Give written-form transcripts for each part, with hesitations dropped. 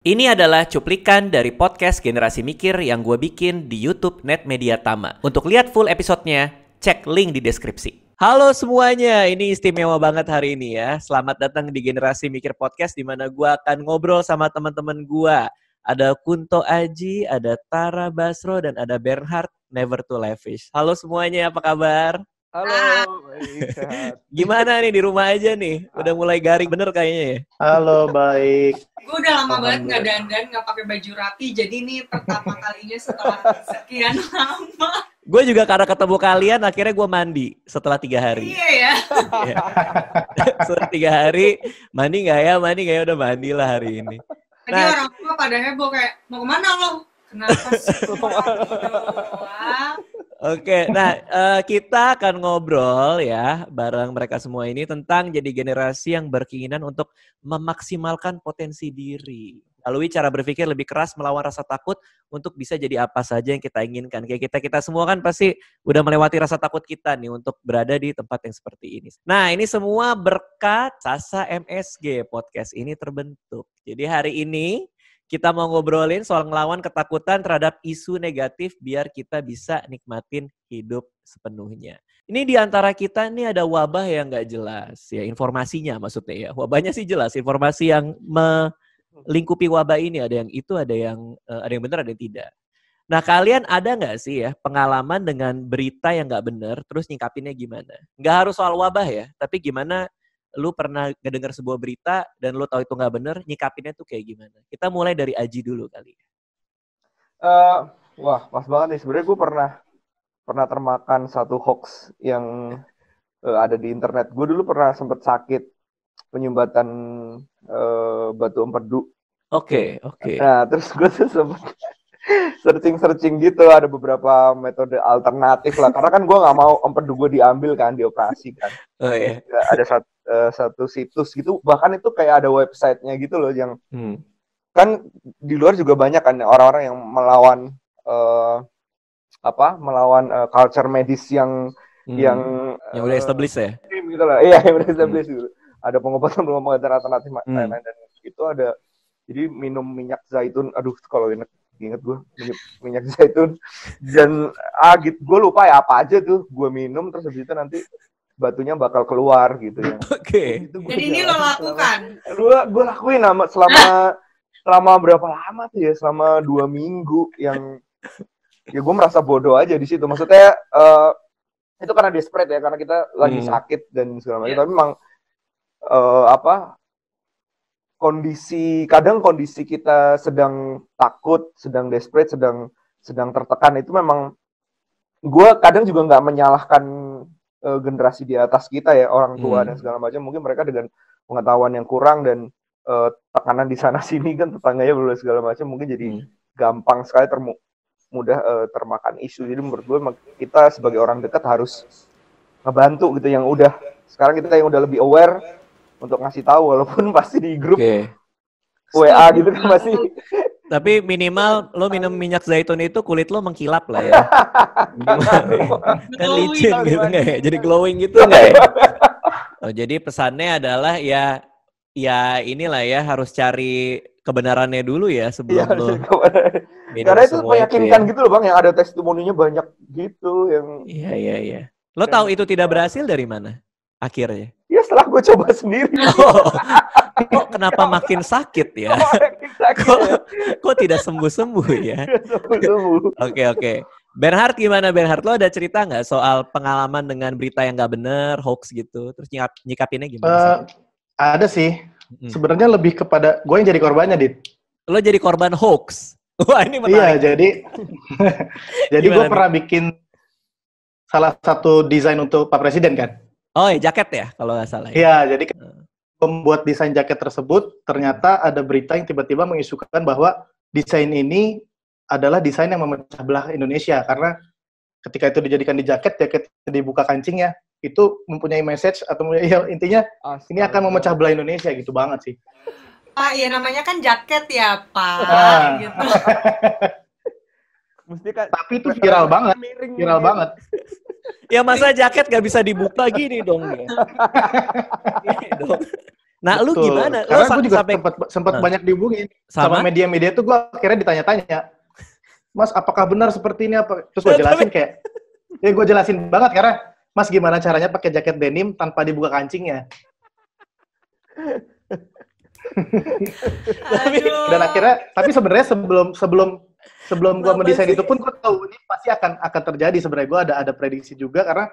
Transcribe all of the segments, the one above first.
Ini adalah cuplikan dari podcast Generasi Mikir yang gue bikin di YouTube Net Media Tama. Untuk lihat full episodenya, cek link di deskripsi. Halo semuanya, ini istimewa banget hari ini ya. Selamat datang di Generasi Mikir Podcast, di mana gue akan ngobrol sama teman-teman gue. Ada Kunto Aji, ada Tara Basro, dan ada Bernhard Never to Lavish. Halo semuanya, apa kabar? Halo, baik, sehat. Gimana nih di rumah aja nih? Udah mulai garing bener kayaknya ya? Halo, baik. Gue udah lama banget nggak dandan, nggak pakai baju rapi. Jadi ini pertama kalinya setelah sekian lama. Gue juga karena ketemu kalian, akhirnya gue mandi setelah 3 hari. Iya ya. Setelah 3 hari, mandi nggak ya? Mandi nggak ya? Udah mandi lah hari ini. Tadi orang tua pada heboh kayak, mau kemana lo? Kenapa sih? Oke, nah kita akan ngobrol ya bareng mereka semua ini tentang jadi generasi yang berkeinginan untuk memaksimalkan potensi diri. Melalui cara berpikir lebih keras melawan rasa takut untuk bisa jadi apa saja yang kita inginkan. Kayak kita semua kan pasti udah melewati rasa takut kita nih untuk berada di tempat yang seperti ini. Nah, ini semua berkat Sasa MSG podcast ini terbentuk. Jadi hari ini kita mau ngobrolin soal ngelawan ketakutan terhadap isu negatif biar kita bisa nikmatin hidup sepenuhnya. Ini di antara kita nih ada wabah yang nggak jelas ya, informasinya maksudnya ya. Wabahnya sih jelas, informasi yang melingkupi wabah ini ada yang itu, ada yang benar, ada yang tidak. Nah, kalian ada nggak sih ya pengalaman dengan berita yang nggak benar terus nyikapinnya gimana? Nggak harus soal wabah ya, tapi gimana lu pernah ngedengar sebuah berita dan lu tahu itu nggak bener, nyikapinnya tuh kayak gimana? Kita mulai dari Aji dulu kali. Wah, pas banget nih. Sebenarnya gue pernah termakan satu hoax yang ada di internet. Gue dulu pernah sempat sakit penyumbatan batu empedu. Oke. Nah, terus gue tuh sempat searching gitu, ada beberapa metode alternatif lah. Karena kan gue nggak mau empedu gue diambil kan, dioperasi kan. Oh iya. Ada satu situs gitu, bahkan itu kayak ada websitenya gitu loh yang kan di luar juga banyak kan orang-orang yang melawan culture medis yang udah established ya. Gitu lah. Iya, yang udah established gitu. Ada pengobatan alternatif lain-lain dan itu ada. Jadi minum minyak zaitun, aduh kalau inget gue minyak zaitun dan gitu, gue lupa ya apa aja tuh gue minum terus habis itu nanti batunya bakal keluar gitu ya. Oke. Jadi ini lo lakukan? Gue lakuin selama berapa lama tuh ya? Selama 2 minggu yang ya gue merasa bodoh aja di situ. Maksudnya itu karena desperate ya, karena kita lagi sakit dan segala macam. Tapi memang kondisi kita sedang takut, sedang desperate, sedang tertekan itu memang gue kadang juga nggak menyalahkan generasi di atas kita ya, orang tua dan segala macam. Mungkin mereka dengan pengetahuan yang kurang dan tekanan di sana sini kan tetangganya belum segala macam, mungkin jadi gampang sekali mudah termakan isu. Jadi menurut gue kita sebagai orang dekat harus ngebantu gitu, yang udah sekarang kita yang udah lebih aware untuk ngasih tahu, walaupun pasti di grup WA gitu kan pasti. Tapi minimal lo minum minyak zaitun itu kulit lo mengkilap lah ya. Kan licin gitu nggak ya? Jadi glowing gitu nggak ya? Oh, jadi pesannya adalah ya inilah ya, harus cari kebenarannya dulu ya sebelum lo minum. Karena itu meyakinkan gitu loh Bang, yang ada testimoninya banyak gitu yang. Iya. Lo tahu itu tidak berhasil dari mana akhirnya? Ya setelah gue coba sendiri. Kok kenapa makin sakit ya? Kok tidak sembuh-sembuh ya? Oke. Bernhard gimana Bernhard? Lo ada cerita nggak soal pengalaman dengan berita yang nggak bener, hoax gitu? Terus nyikapinnya gimana? Ada sih. Sebenarnya lebih kepada gue yang jadi korbannya, Dit. Lo jadi korban hoax? Wah, ini menarik. Iya, jadi gue pernah bikin salah satu desain untuk Pak Presiden kan. Oh ya, jaket ya kalau nggak salah. Iya, jadi membuat desain jaket tersebut, ternyata ada berita yang tiba-tiba mengisukan bahwa desain ini adalah desain yang memecah belah Indonesia, karena ketika itu dijadikan di jaket dibuka kancingnya, itu mempunyai message atau ya, intinya ini akan memecah belah Indonesia gitu banget sih. Pak, ya namanya kan jaket ya Pak. Gitu. Tapi itu viral banget. Ya masa jaket gak bisa dibuka gini dong ya. Gini dong. Nah, lu Betul. gimana? Lu Karena gue juga sampai sempat banyak dihubungin sama sama? media-media tuh, gue akhirnya ditanya-tanya, Mas, apakah benar seperti ini apa? Terus gue jelasin kayak, ya gue jelasin banget karena, Mas, gimana caranya pakai jaket denim tanpa dibuka kancingnya? Aduh. Dan akhirnya, tapi sebenarnya sebelum gue Kenapa mendesain sih? itu pun gue tahu ini pasti akan terjadi. Sebenarnya gue ada prediksi juga karena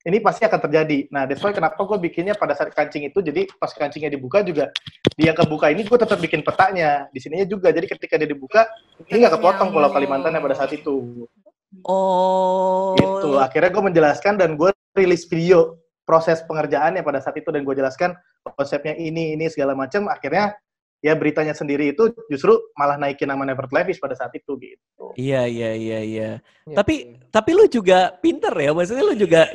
ini pasti akan terjadi. Nah, that's why kenapa gue bikinnya pada saat kancing itu, jadi pas kancingnya dibuka juga, dia kebuka ini gue tetap bikin petanya. Di sininya juga, jadi ketika dia dibuka, ini nggak kepotong Pulau Kalimantannya pada saat itu. Oh. Gitu. Akhirnya gue menjelaskan dan gue rilis video proses pengerjaannya pada saat itu, dan gue jelaskan konsepnya ini segala macam. Akhirnya ya beritanya sendiri itu justru malah naikin nama Never Levis pada saat itu gitu. Iya. Ya. Tapi lu juga pinter ya, maksudnya lu juga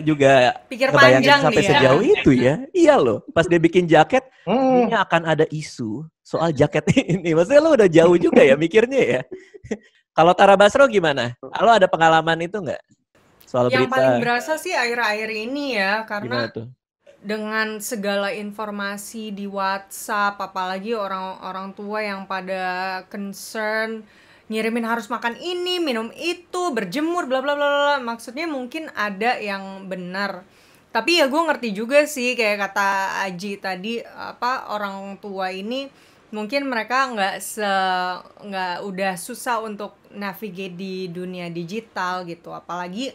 Pikir ngebayangin panjang sampai dia. sejauh itu ya. Iya loh, pas dia bikin jaket, ini akan ada isu soal jaket ini. Maksudnya lu udah jauh juga ya mikirnya ya. Kalau Tara Basro gimana? Lo ada pengalaman itu nggak soal Yang berita? paling berasa sih akhir-akhir ini ya, Gimana karena tuh? dengan segala informasi di WhatsApp, apalagi orang-orang tua yang pada concern ngirimin harus makan ini, minum itu, berjemur, bla bla bla bla. Maksudnya mungkin ada yang benar. Tapi ya gue ngerti juga sih, kayak kata Aji tadi, apa, orang tua ini mungkin mereka nggak udah susah untuk navigate di dunia digital gitu. Apalagi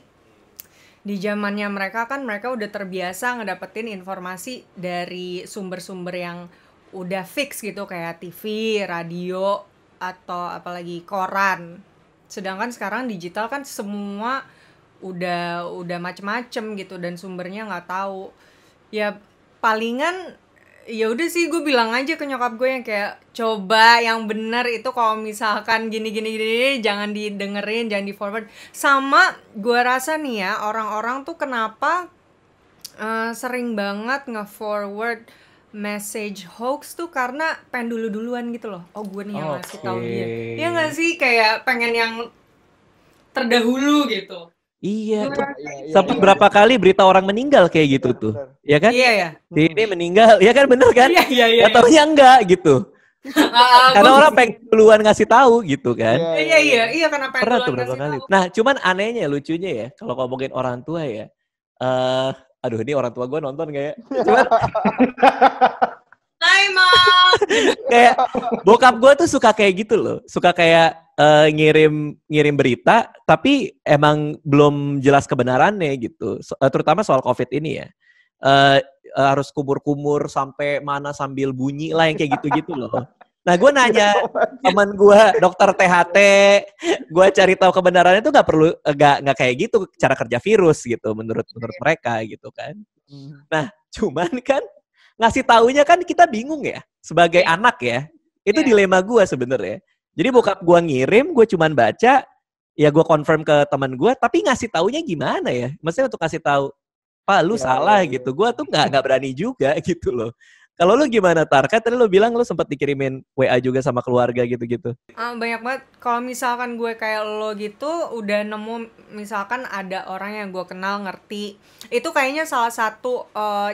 di zamannya mereka kan mereka udah terbiasa ngedapetin informasi dari sumber-sumber yang udah fix gitu, kayak TV, radio, atau apalagi koran. Sedangkan sekarang digital kan semua udah macem-macem gitu, dan sumbernya nggak tahu. Ya palingan ya udah sih, gue bilang aja ke nyokap gue yang kayak, coba yang benar itu kalau misalkan gini jangan didengerin, jangan di forward. Sama gue rasa nih ya, orang-orang tuh kenapa sering banget nge-forward message hoax tuh karena pengen duluan gitu loh. Oh, gue nih yang ngasih tahu dia. Ya nggak sih, kayak pengen yang terdahulu gitu. Iya, tuh sempat berapa kali berita orang meninggal kayak gitu tuh, ya kan? Iya ya. Ini meninggal, ya kan bener kan? Iya. Gak taunya enggak gitu. Karena orang pengen duluan ngasih tahu gitu kan. Iya, karena pengen Pernah duluan tuh berapa ngasih kali. tahu. Nah, cuman anehnya, lucunya ya, kalau ngomongin orang tua ya. Aduh, ini orang tua gue nonton gak ya? Cuman Hai, Mom. kayak bokap gue tuh suka kayak gitu loh. Suka kayak ngirim berita, tapi emang belum jelas kebenarannya gitu. Terutama soal COVID ini ya. Harus kumur-kumur sampai mana sambil bunyi lah yang kayak gitu-gitu loh. Nah, gue nanya teman gue dokter THT, gue cari tahu kebenarannya tuh nggak kayak gitu cara kerja virus gitu menurut mereka gitu kan. Nah, cuman kan ngasih taunya kan kita bingung ya sebagai anak ya. Itu dilema gue sebenarnya. Jadi bokap gue ngirim, gue cuman baca, ya gue confirm ke teman gue, tapi ngasih taunya gimana ya? Maksudnya untuk kasih tahu, Pak, lu salah gitu. Gue tuh nggak berani juga gitu loh. Kalau lu gimana, Tar? Kan tadi lu bilang lu sempat dikirimin WA juga sama keluarga gitu-gitu. Banyak banget. Kalau misalkan gue kayak lo gitu, udah nemu misalkan ada orang yang gue kenal ngerti. Itu kayaknya salah satu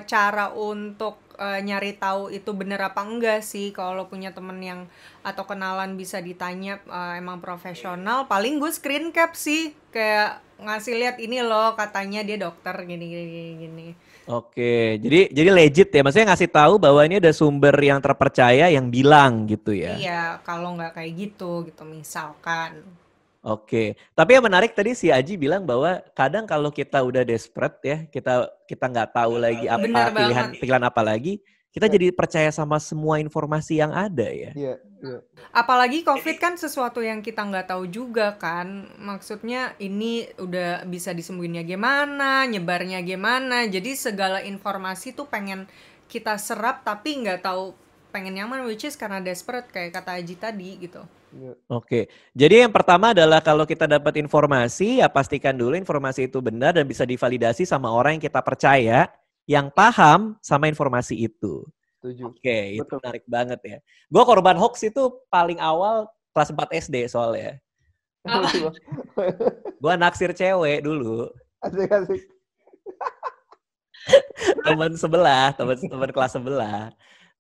cara untuk nyari tahu itu bener apa enggak sih. Kalau lo punya temen yang atau kenalan bisa ditanya emang profesional, paling gue screen cap sih. Kayak ngasih lihat ini loh, katanya dia dokter gini. Oke, jadi legit ya, maksudnya ngasih tahu bahwa ini ada sumber yang terpercaya yang bilang gitu ya. Iya, kalau nggak kayak gitu misalkan. Oke, tapi yang menarik tadi si Aji bilang bahwa kadang kalau kita udah desperate ya, kita nggak tahu lagi apa pilihan apa lagi, kita jadi percaya sama semua informasi yang ada ya. Iya. Apalagi COVID kan sesuatu yang kita nggak tahu juga kan. Maksudnya ini udah bisa disembuhinnya gimana, nyebarnya gimana. Jadi segala informasi tuh pengen kita serap tapi nggak tahu pengen yang mana, which is karena desperate kayak kata Aji tadi gitu. Oke, jadi yang pertama adalah kalau kita dapat informasi, ya pastikan dulu informasi itu benar dan bisa divalidasi sama orang yang kita percaya, yang paham sama informasi itu. Oke, itu menarik banget ya. Gue korban hoax itu paling awal kelas 4 SD soalnya. Gue naksir cewek dulu. Asik. teman kelas sebelah.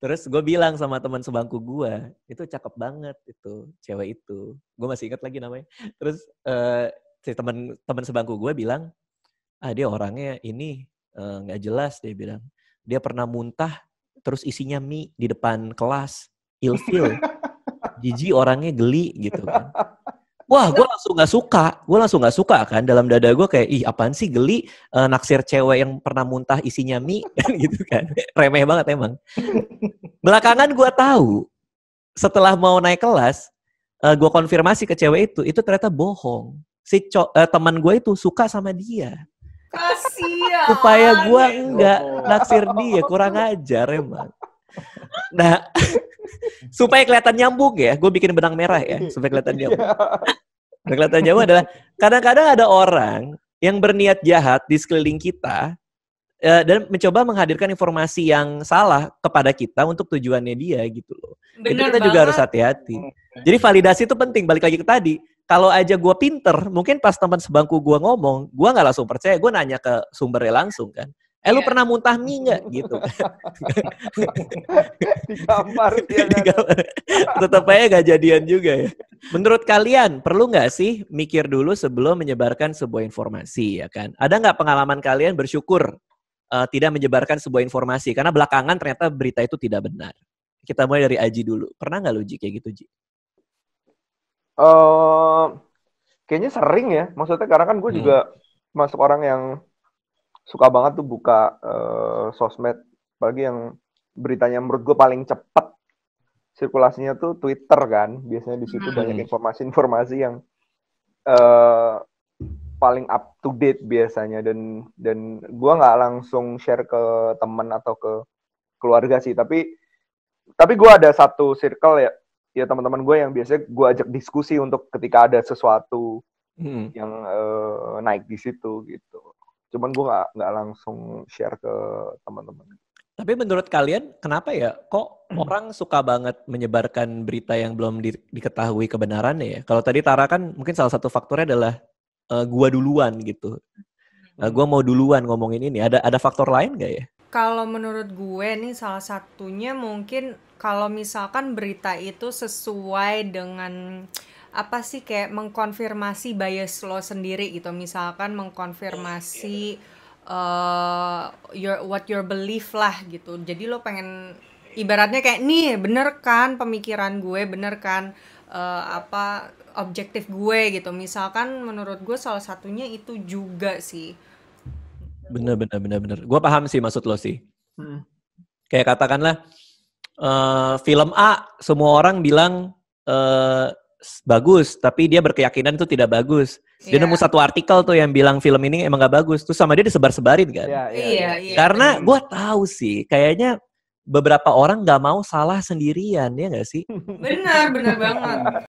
Terus gue bilang sama teman sebangku gue, itu cakep banget itu cewek itu. Gue masih ingat lagi namanya. Terus si teman sebangku gue bilang, dia orangnya ini nggak jelas, dia bilang. Dia pernah muntah, terus isinya mie di depan kelas, ilfil. Jijik, orangnya geli gitu kan. Wah, gue langsung gak suka kan. Dalam dada gue kayak, ih apaan sih geli naksir cewek yang pernah muntah isinya mie gitu kan. Remeh banget emang. Belakangan gue tahu, setelah mau naik kelas, gue konfirmasi ke cewek itu ternyata bohong. Si teman gue itu suka sama dia. Kasian. Supaya gue enggak naksir dia, kurang ajar emang. Nah, supaya kelihatan nyambung ya, gue bikin benang merah ya, supaya kelihatan nyambung. Kelihatan nyambung adalah kadang-kadang ada orang yang berniat jahat di sekeliling kita dan mencoba menghadirkan informasi yang salah kepada kita untuk tujuannya dia gitu loh. Jadi kita juga harus hati-hati. Jadi validasi itu penting, balik lagi ke tadi. Kalau aja gue pinter, mungkin pas teman sebangku gue ngomong, gue nggak langsung percaya, gue nanya ke sumbernya langsung kan. Lu pernah muntah mie nggak? Gitu. Digambar dia kan. Tetap aja nggak jadian juga ya. Menurut kalian, perlu nggak sih mikir dulu sebelum menyebarkan sebuah informasi ya kan? Ada nggak pengalaman kalian bersyukur tidak menyebarkan sebuah informasi? Karena belakangan ternyata berita itu tidak benar. Kita mulai dari Aji dulu. Pernah nggak lo Ji kayak gitu Ji? Kayaknya sering ya. Maksudnya karena kan gue juga masuk orang yang suka banget tuh buka sosmed, apalagi yang beritanya menurut gue paling cepat sirkulasinya tuh Twitter kan. Biasanya di situ banyak informasi-informasi yang paling up to date biasanya, dan gue nggak langsung share ke teman atau ke keluarga sih, tapi gue ada satu circle ya teman-teman gue yang biasanya gue ajak diskusi untuk ketika ada sesuatu yang naik di situ gitu. Cuman gue nggak langsung share ke teman-teman. Tapi menurut kalian kenapa ya kok orang suka banget menyebarkan berita yang belum diketahui kebenarannya ya? Kalau tadi Tara kan mungkin salah satu faktornya adalah gua duluan gitu. Gua mau duluan ngomongin ini. Ada faktor lain gak ya? Kalau menurut gue nih salah satunya mungkin kalau misalkan berita itu sesuai dengan apa sih, kayak mengkonfirmasi bias lo sendiri gitu. Misalkan mengkonfirmasi what your belief lah gitu. Jadi lo pengen ibaratnya kayak nih bener kan pemikiran gue, bener kan objektif gue gitu. Misalkan menurut gue salah satunya itu juga sih. Bener. Gue paham sih maksud lo sih. Kayak katakanlah film A semua orang bilang bagus, tapi dia berkeyakinan itu tidak bagus. Dia nemu satu artikel tuh yang bilang film ini emang gak bagus, terus sama dia disebar-sebarin kan. Iya. Karena gue tahu sih, kayaknya beberapa orang gak mau salah sendirian, ya gak sih? Benar banget.